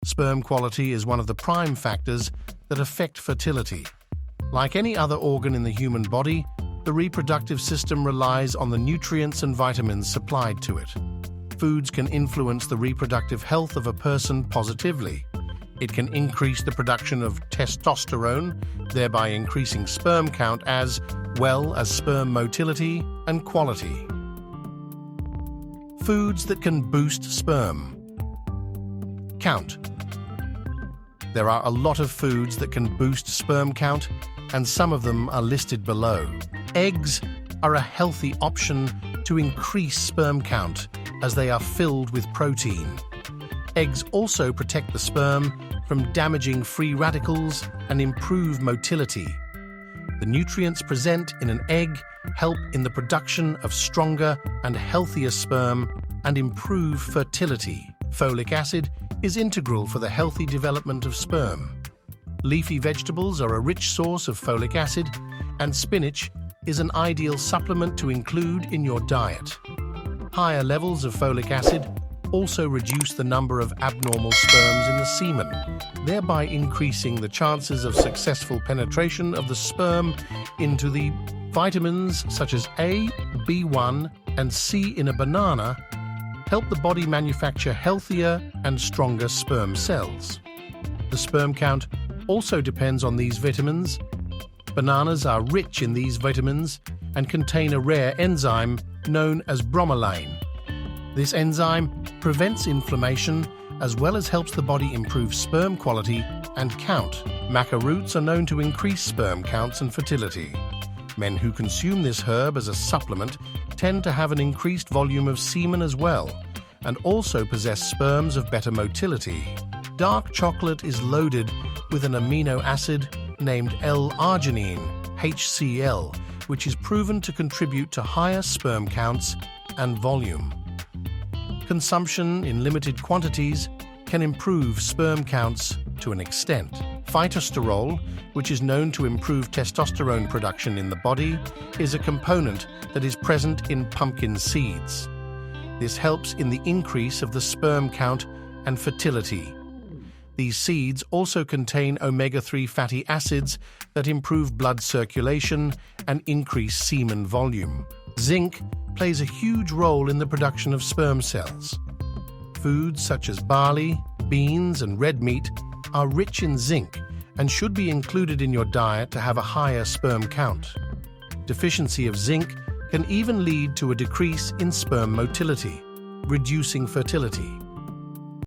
Sperm quality is one of the prime factors that affect fertility. Like any other organ in the human body, the reproductive system relies on the nutrients and vitamins supplied to it. Foods can influence the reproductive health of a person positively. It can increase the production of testosterone, thereby increasing sperm count as well as sperm motility and quality. Foods that can boost sperm count. There are a lot of foods that can boost sperm count, and some of them are listed below. Eggs are a healthy option to increase sperm count as they are filled with protein. Eggs also protect the sperm from damaging free radicals and improve motility. The nutrients present in an egg help in the production of stronger and healthier sperm and improve fertility. Folic acid is integral for the healthy development of sperm. Leafy vegetables are a rich source of folic acid, and spinach is an ideal supplement to include in your diet. Higher levels of folic acid also reduce the number of abnormal sperms in the semen, thereby increasing the chances of successful penetration of the sperm into the vitamins such as A, B1, and C in a banana help the body manufacture healthier and stronger sperm cells. The sperm count also depends on these vitamins. Bananas are rich in these vitamins and contain a rare enzyme known as bromelain. This enzyme prevents inflammation as well as helps the body improve sperm quality and count. Maca roots are known to increase sperm counts and fertility. Men who consume this herb as a supplement tend to have an increased volume of semen as well, and also possess sperms of better motility. Dark chocolate is loaded with an amino acid named L-arginine, HCl, which is proven to contribute to higher sperm counts and volume. Consumption in limited quantities can improve sperm counts to an extent. Phytosterol, which is known to improve testosterone production in the body, is a component that is present in pumpkin seeds. This helps in the increase of the sperm count and fertility. These seeds also contain omega-3 fatty acids that improve blood circulation and increase semen volume. Zinc plays a huge role in the production of sperm cells. Foods such as barley, beans, and red meat are rich in zinc and should be included in your diet to have a higher sperm count. Deficiency of zinc can even lead to a decrease in sperm motility, reducing fertility.